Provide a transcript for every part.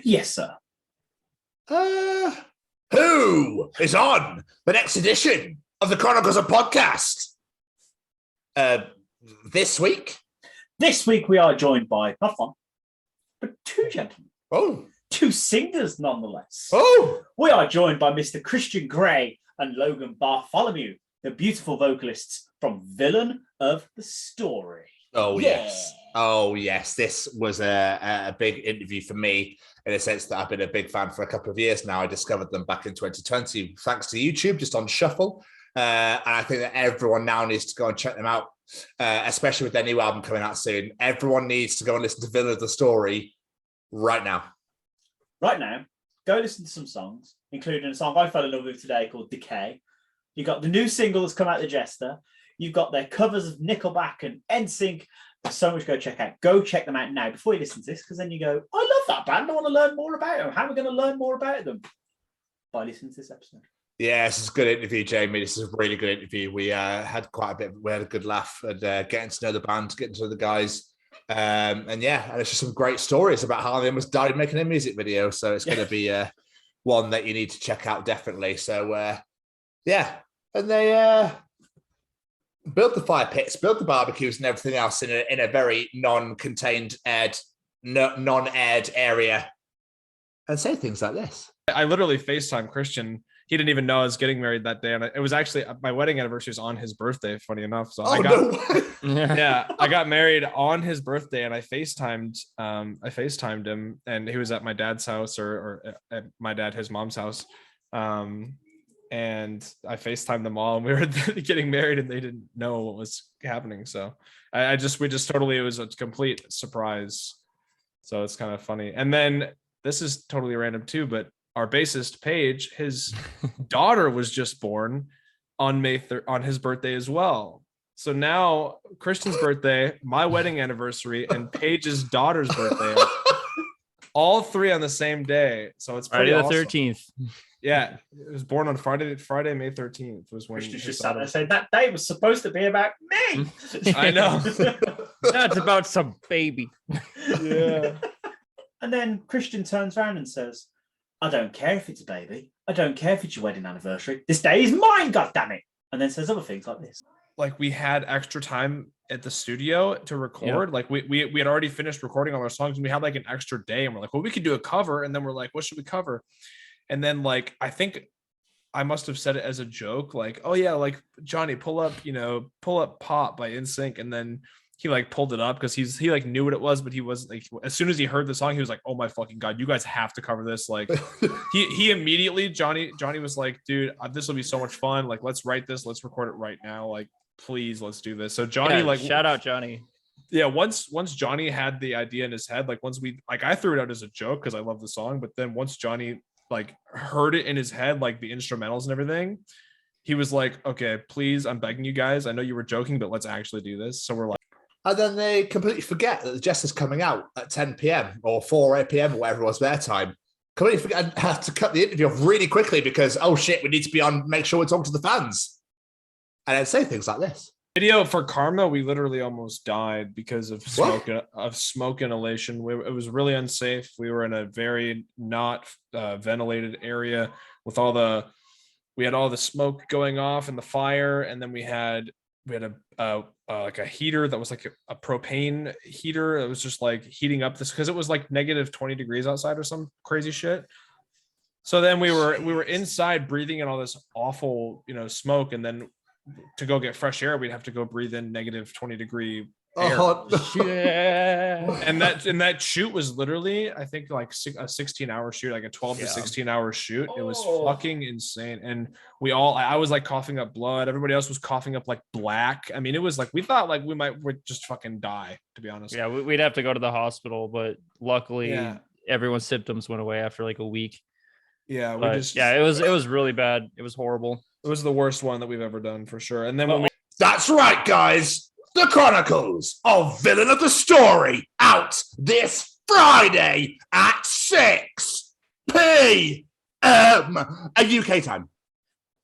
Yes, sir. Who is on the next edition of the Chronicles of Podcast? This week? This week we are joined by not one, but two gentlemen. Oh. Two singers, nonetheless. Oh. We are joined by Mr. Christian Grey and Logan Bartholomew, the beautiful vocalists from Villain of the Story. Oh, yes. Oh, yes. This was a big interview for me in a sense that I've been a big fan for a couple of years now. I discovered them back in 2020, thanks to YouTube, just on shuffle. And I think that everyone now needs to go and check them out, especially with their new album coming out soon. Everyone needs to go and listen to Villain of the Story right now. Right now, go listen to some songs, including a song I fell in love with today called Decay. You got the new single that's come out, The Jester. You've got their covers of Nickelback and NSYNC. There's so much to go check out. Go check them out now before you listen to this, because then you go, I love that band. I want to learn more about them. How are we going to learn more about them? By listening to this episode. Yeah, this is a good interview, Jamie. This is a really good interview. We had quite a bit. We had a good laugh and getting to know the band, getting to know the guys. And it's just some great stories about how they almost died making a music video. So it's going to be one that you need to check out, definitely. So, and they built the fire pits, built the barbecues and everything else in a very non-contained, non-aired area, and say things like this. I literally FaceTime Christian. He didn't even know I was getting married that day, and it was actually my wedding anniversary was on his birthday. Funny enough, so I got married on his birthday, and I FaceTimed him, and he was at my dad's house or at his mom's house. And I FaceTimed them all, and we were getting married, and they didn't know what was happening. So it was a complete surprise. So it's kind of funny. And then this is totally random too, but our bassist Paige, his daughter was just born on on his birthday as well. So now Christian's birthday, my wedding anniversary, and Paige's daughter's birthday, all three on the same day. So it's pretty Friday the awesome. 13th. Yeah, it was born on Friday, May 13th was when Christian just sat there and said that day was supposed to be about me. I know. That's about some baby. Yeah. And then Christian turns around and says, I don't care if it's a baby. I don't care if it's your wedding anniversary. This day is mine, goddammit. And then says other things like this. Like we had extra time at the studio to record. Like we had already finished recording all our songs, and we had like an extra day, and we're like, well, we could do a cover. And then we're like, what should we cover? And then like, I think I must have said it as a joke, like, oh yeah, like Johnny, pull up Pop by NSYNC. And then he like pulled it up because he like knew what it was, but he was like, as soon as he heard the song, he was like, oh my fucking God, you guys have to cover this. Like he immediately, Johnny was like, dude, this will be so much fun. Like, let's write this. Let's record it right now. Like, please, let's do this. So Johnny, shout out Johnny. Yeah. Once Johnny had the idea in his head, like I threw it out as a joke because I love the song. But then once Johnny like heard it in his head, like the instrumentals and everything, he was like, okay, please, I'm begging you guys. I know you were joking, but let's actually do this. So we're like, and then they completely forget that the Jester's coming out at 10 p.m. or 4 p.m. or whatever it was their time. Completely forget and have to cut the interview off really quickly because, oh shit, we need to be on, make sure we talk to the fans. And then say things like this. Video for Karma, we literally almost died because of smoke inhalation. It was really unsafe. We were in a very not ventilated area with we had all the smoke going off and the fire, and then we had like a heater that was like a propane heater. It was just like heating up this because it was like negative 20 degrees outside or some crazy shit. So then we were inside breathing in all this awful, smoke, and then to go get fresh air, we'd have to go breathe in negative 20 degree air. And that shoot was literally, I think, like a 16-hour shoot, like a 12 to 16-hour shoot. It was fucking insane. And I was like coughing up blood. Everybody else was coughing up like black. I mean, it was like, we thought like we'd just fucking die, to be honest. Yeah, we'd have to go to the hospital, but luckily everyone's symptoms went away after like a week. Yeah, it was really bad. It was horrible. It was the worst one that we've ever done for sure. And then that's right, guys. The Chronicles of Villain of the Story out this Friday at 6 p.m. UK time.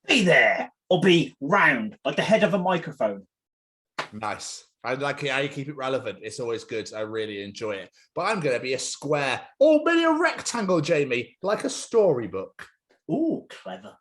Be there or be round like the head of a microphone. Nice. I like how you keep it relevant. It's always good. I really enjoy it. But I'm going to be a square, or maybe a rectangle, Jamie, like a storybook. Ooh, clever.